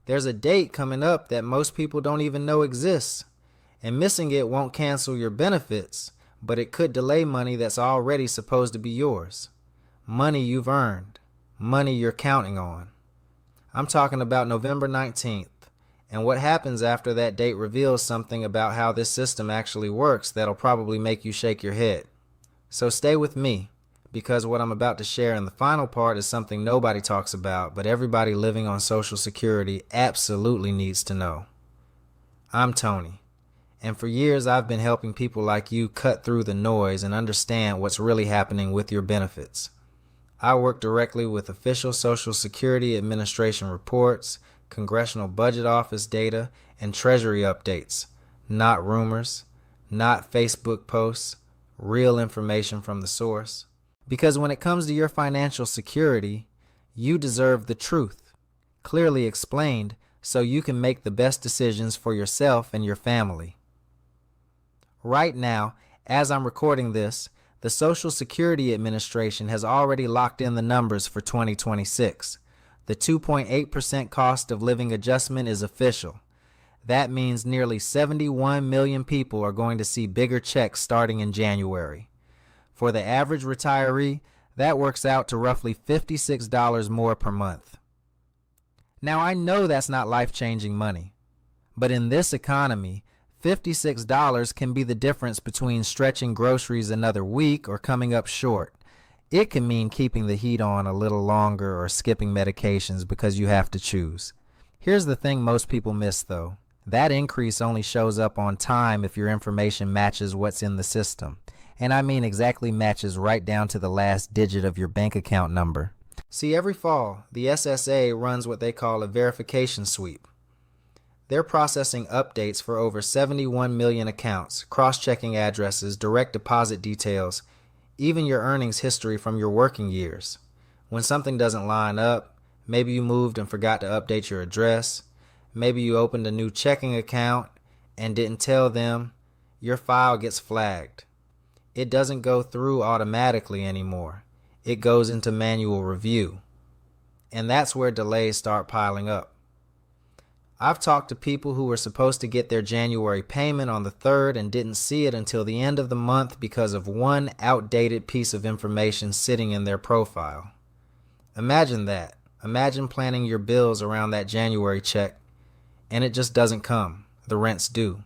There's a date coming up that most people don't even know exists, and missing it won't cancel your benefits, but it could delay money that's already supposed to be yours. Money you've earned. Money you're counting on. I'm talking about November 19th, and what happens after that date reveals something about how this system actually works that'll probably make you shake your head. So stay with me, because what I'm about to share in the final part is something nobody talks about, but everybody living on Social Security absolutely needs to know. I'm Tony, and for years I've been helping people like you cut through the noise and understand what's really happening with your benefits. I work directly with official Social Security Administration reports, Congressional Budget Office data, and Treasury updates, not rumors, not Facebook posts, real information from the source. Because when it comes to your financial security, you deserve the truth, clearly explained so you can make the best decisions for yourself and your family. Right now, as I'm recording this, the Social Security Administration has already locked in the numbers for 2026. The 2.8% cost of living adjustment is official. That means nearly 71 million people are going to see bigger checks starting in January. For the average retiree, that works out to roughly $56 more per month. Now, I know that's not life-changing money, but in this economy, $56 can be the difference between stretching groceries another week or coming up short. It can mean keeping the heat on a little longer or skipping medications because you have to choose. Here's the thing most people miss though. That increase only shows up on time if your information matches what's in the system. And I mean exactly matches right down to the last digit of your bank account number. See, every fall, the SSA runs what they call a verification sweep. They're processing updates for over 71 million accounts, cross-checking addresses, direct deposit details, even your earnings history from your working years. When something doesn't line up, maybe you moved and forgot to update your address, maybe you opened a new checking account and didn't tell them, your file gets flagged. It doesn't go through automatically anymore. It goes into manual review. And that's where delays start piling up. I've talked to people who were supposed to get their January payment on the 3rd and didn't see it until the end of the month because of one outdated piece of information sitting in their profile. Imagine that. Imagine planning your bills around that January check, and it just doesn't come. The rent's due.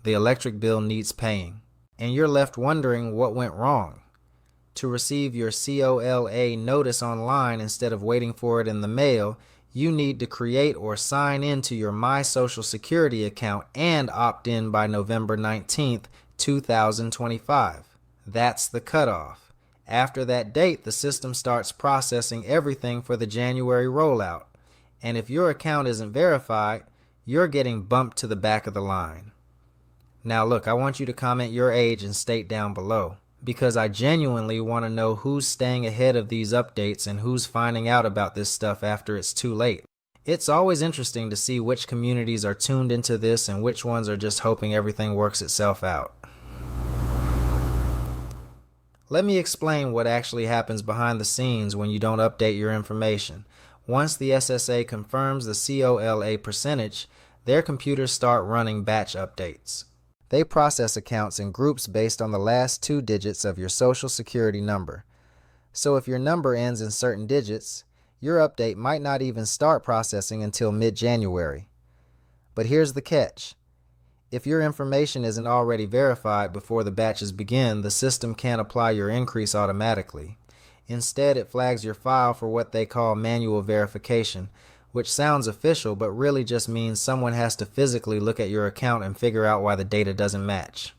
The electric bill needs paying, and you're left wondering what went wrong. To receive your COLA notice online instead of waiting for it in the mail, you need to create or sign into your My Social Security account and opt in by November 19th, 2025. That's the cutoff. After that date, the system starts processing everything for the January rollout. And if your account isn't verified, you're getting bumped to the back of the line. Now look, I want you to comment your age and state down below, because I genuinely want to know who's staying ahead of these updates and who's finding out about this stuff after it's too late. It's always interesting to see which communities are tuned into this and which ones are just hoping everything works itself out. Let me explain what actually happens behind the scenes when you don't update your information. Once the SSA confirms the COLA percentage, their computers start running batch updates. They process accounts in groups based on the last 2 digits of your Social Security number. So if your number ends in certain digits, your update might not even start processing until mid-January. But here's the catch. If your information isn't already verified before the batches begin, the system can't apply your increase automatically. Instead, it flags your file for what they call manual verification, which sounds official but really just means someone has to physically look at your account and figure out why the data doesn't match.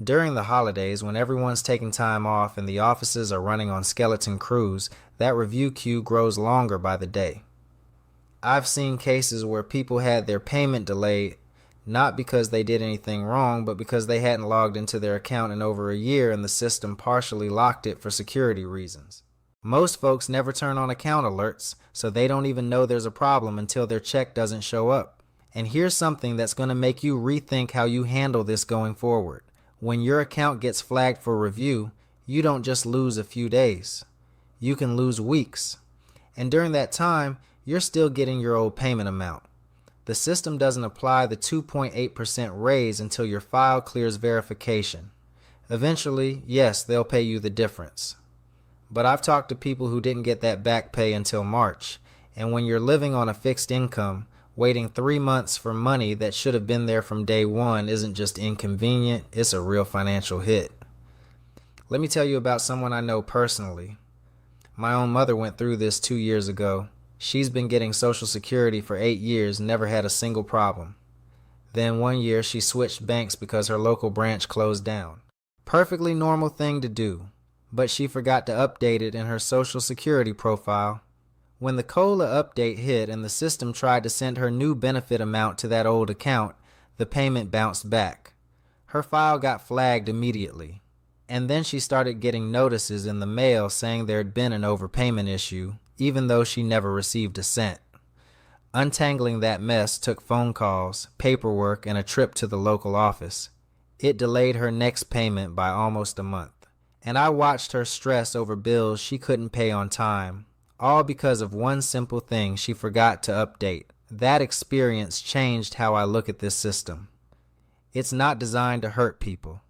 During the holidays, when everyone's taking time off and the offices are running on skeleton crews, that review queue grows longer by the day. I've seen cases where people had their payment delayed not because they did anything wrong, but because they hadn't logged into their account in over a year and the system partially locked it for security reasons. Most folks never turn on account alerts, so they don't even know there's a problem until their check doesn't show up. And here's something that's going to make you rethink how you handle this going forward. When your account gets flagged for review, you don't just lose a few days. You can lose weeks. And during that time, you're still getting your old payment amount. The system doesn't apply the 2.8% raise until your file clears verification. Eventually, yes, they'll pay you the difference. But I've talked to people who didn't get that back pay until March, and when you're living on a fixed income, waiting 3 months for money that should have been there from day one isn't just inconvenient, it's a real financial hit. Let me tell you about someone I know personally. My own mother went through this 2 years ago. She's been getting Social Security for 8 years, never had a single problem. Then one year she switched banks because her local branch closed down. Perfectly normal thing to do, but she forgot to update it in her Social Security profile. When the COLA update hit and the system tried to send her new benefit amount to that old account, the payment bounced back. Her file got flagged immediately. And then she started getting notices in the mail saying there had been an overpayment issue, even though she never received a cent. Untangling that mess took phone calls, paperwork, and a trip to the local office. It delayed her next payment by almost a month. And I watched her stress over bills she couldn't pay on time, all because of one simple thing she forgot to update. That experience changed how I look at this system. It's not designed to hurt people.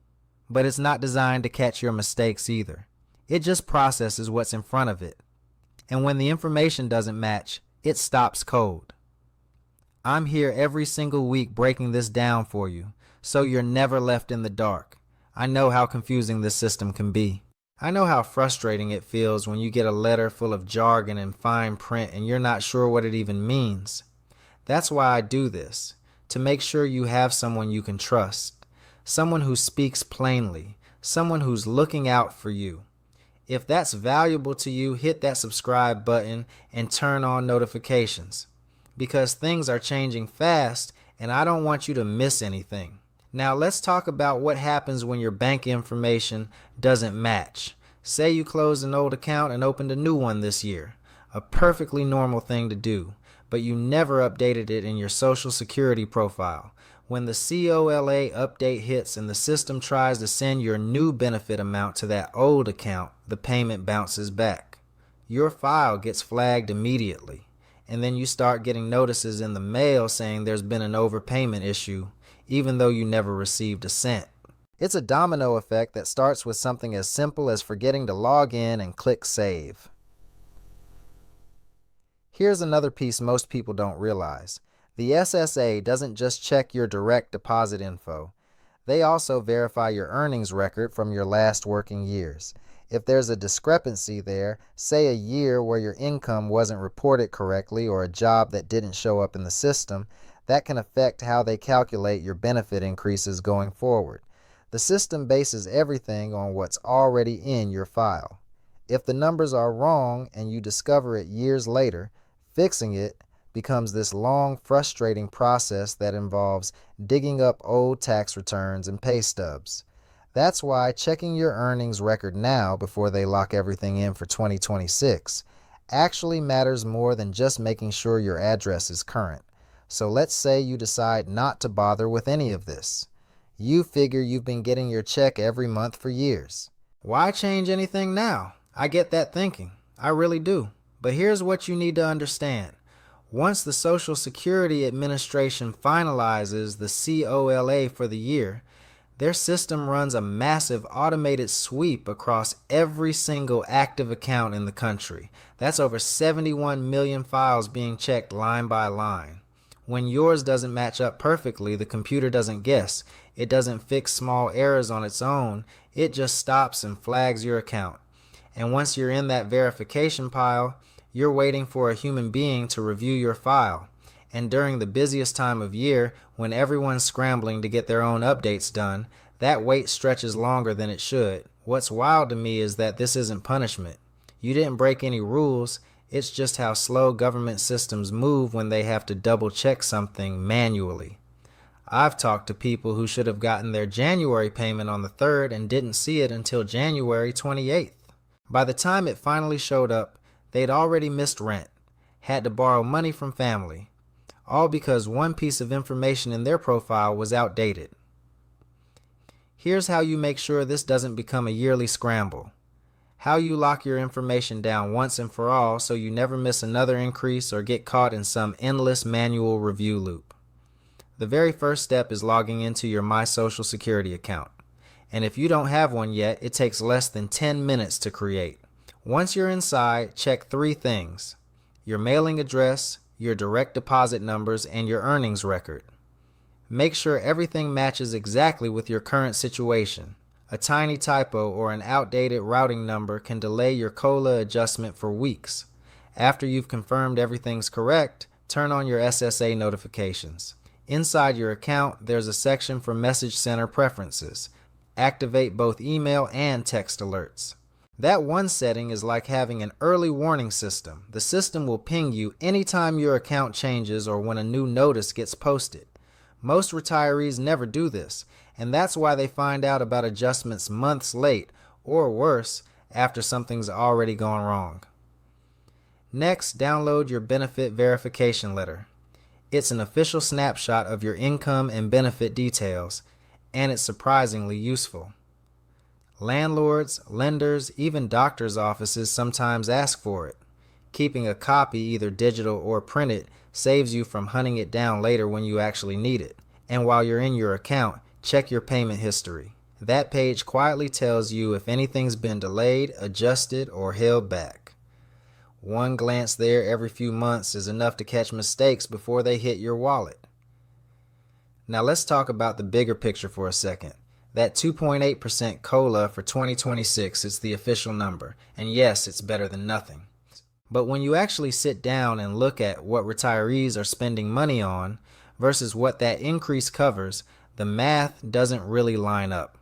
But it's not designed to catch your mistakes either. It just processes what's in front of it. And when the information doesn't match, it stops cold. I'm here every single week breaking this down for you, so you're never left in the dark. I know how confusing this system can be. I know how frustrating it feels when you get a letter full of jargon and fine print and you're not sure what it even means. That's why I do this, to make sure you have someone you can trust. Someone who speaks plainly, someone who's looking out for you. If that's valuable to you, hit that subscribe button and turn on notifications, because things are changing fast and I don't want you to miss anything. Now let's talk about what happens when your bank information doesn't match. Say you closed an old account and opened a new one this year, a perfectly normal thing to do, but you never updated it in your Social Security profile. When the COLA update hits and the system tries to send your new benefit amount to that old account, the payment bounces back. Your file gets flagged immediately, and then you start getting notices in the mail saying there's been an overpayment issue, even though you never received a cent. It's a domino effect that starts with something as simple as forgetting to log in and click save. Here's another piece most people don't realize. The SSA doesn't just check your direct deposit info. They also verify your earnings record from your last working years. If there's a discrepancy there, say a year where your income wasn't reported correctly or a job that didn't show up in the system, that can affect how they calculate your benefit increases going forward. The system bases everything on what's already in your file. If the numbers are wrong and you discover it years later, fixing it becomes this long, frustrating process that involves digging up old tax returns and pay stubs. That's why checking your earnings record now before they lock everything in for 2026 actually matters more than just making sure your address is current. So let's say you decide not to bother with any of this. You figure you've been getting your check every month for years. Why change anything now? I get that thinking. I really do. But here's what you need to understand. Once the Social Security Administration finalizes the COLA for the year, their system runs a massive automated sweep across every single active account in the country. That's over 71 million files being checked line by line. When yours doesn't match up perfectly, the computer doesn't guess. It doesn't fix small errors on its own. It just stops and flags your account. And once you're in that verification pile, you're waiting for a human being to review your file. And during the busiest time of year, when everyone's scrambling to get their own updates done, that wait stretches longer than it should. What's wild to me is that this isn't punishment. You didn't break any rules. It's just how slow government systems move when they have to double check something manually. I've talked to people who should have gotten their January payment on the 3rd and didn't see it until January 28th. By the time it finally showed up, they'd already missed rent, had to borrow money from family, all because one piece of information in their profile was outdated. Here's how you make sure this doesn't become a yearly scramble. how you lock your information down once and for all so you never miss another increase or get caught in some endless manual review loop. The very first step is logging into your My Social Security account. And if you don't have one yet, it takes less than 10 minutes to create. Once you're inside, check 3 things: your mailing address, your direct deposit numbers, and your earnings record. Make sure everything matches exactly with your current situation. A tiny typo or an outdated routing number can delay your COLA adjustment for weeks. After you've confirmed everything's correct, turn on your SSA notifications. Inside your account, there's a section for Message Center preferences. Activate both email and text alerts. That one setting is like having an early warning system. The system will ping you anytime your account changes or when a new notice gets posted. Most retirees never do this, and that's why they find out about adjustments months late, or worse, after something's already gone wrong. Next, download your benefit verification letter. It's an official snapshot of your income and benefit details, and it's surprisingly useful. Landlords, lenders, even doctors' offices sometimes ask for it. Keeping a copy, either digital or printed, saves you from hunting it down later when you actually need it. And while you're in your account, check your payment history. That page quietly tells you if anything's been delayed, adjusted, or held back. One glance there every few months is enough to catch mistakes before they hit your wallet. Now let's talk about the bigger picture for a second. That 2.8% COLA for 2026 is the official number, and yes, it's better than nothing. But when you actually sit down and look at what retirees are spending money on versus what that increase covers, the math doesn't really line up.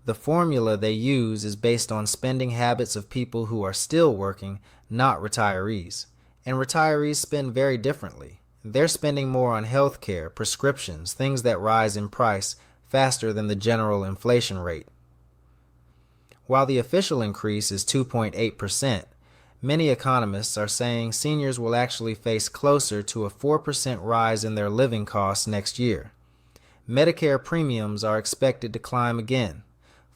The formula they use is based on spending habits of people who are still working, not retirees. And retirees spend very differently. They're spending more on health care, prescriptions, things that rise in price faster than the general inflation rate. While the official increase is 2.8%, many economists are saying seniors will actually face closer to a 4% rise in their living costs next year. Medicare premiums are expected to climb again.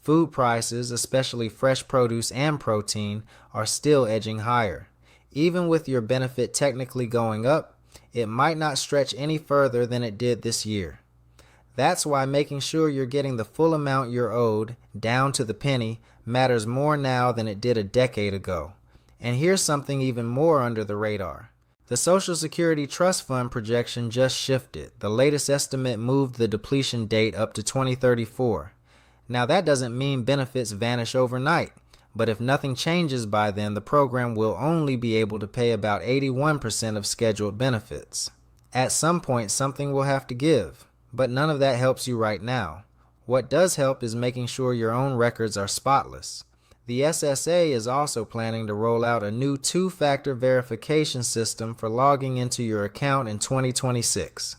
Food prices, especially fresh produce and protein, are still edging higher. Even with your benefit technically going up, it might not stretch any further than it did this year. That's why making sure you're getting the full amount you're owed, down to the penny, matters more now than it did a decade ago. And here's something even more under the radar. The Social Security Trust Fund projection just shifted. The latest estimate moved the depletion date up to 2034. Now that doesn't mean benefits vanish overnight, but if nothing changes by then, the program will only be able to pay about 81% of scheduled benefits. At some point, something will have to give, but none of that helps you right now. What does help is making sure your own records are spotless. The SSA is also planning to roll out a new 2-factor verification system for logging into your account in 2026.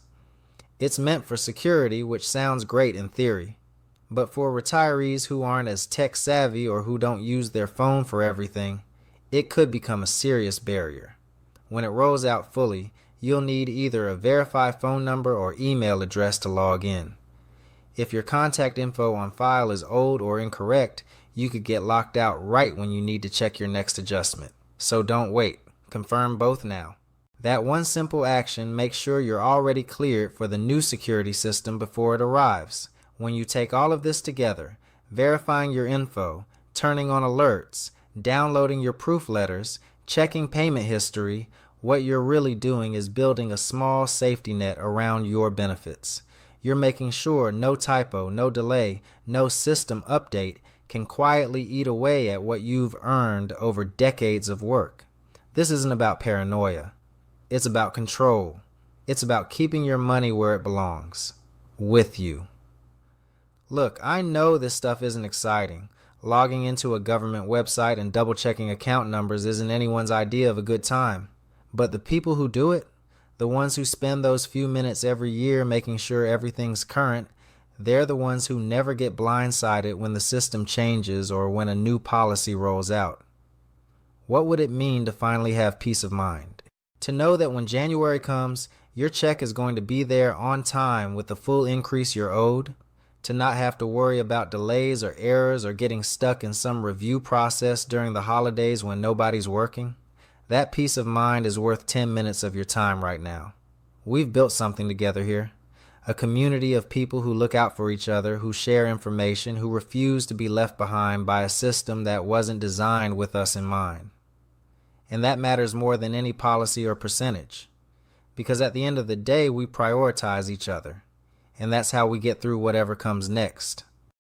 It's meant for security, which sounds great in theory. But for retirees who aren't as tech savvy or who don't use their phone for everything, it could become a serious barrier. When it rolls out fully, you'll need either a verified phone number or email address to log in. If your contact info on file is old or incorrect, you could get locked out right when you need to check your next adjustment. So don't wait. Confirm both now. That one simple action makes sure you're already cleared for the new security system before it arrives. When you take all of this together, verifying your info, turning on alerts, downloading your proof letters, checking payment history, what you're really doing is building a small safety net around your benefits. You're making sure no typo, no delay, no system update can quietly eat away at what you've earned over decades of work. This isn't about paranoia. It's about control. It's about keeping your money where it belongs, with you. Look, I know this stuff isn't exciting. Logging into a government website and double-checking account numbers isn't anyone's idea of a good time. But the people who do it, the ones who spend those few minutes every year making sure everything's current, they're the ones who never get blindsided when the system changes or when a new policy rolls out. What would it mean to finally have peace of mind? To know that when January comes, your check is going to be there on time with the full increase you're owed? to not have to worry about delays or errors or getting stuck in some review process during the holidays when nobody's working. That peace of mind is worth 10 minutes of your time right now. We've built something together here. A community of people who look out for each other, who share information, who refuse to be left behind by a system that wasn't designed with us in mind. And that matters more than any policy or percentage. Because at the end of the day, we prioritize each other. And that's how we get through whatever comes next.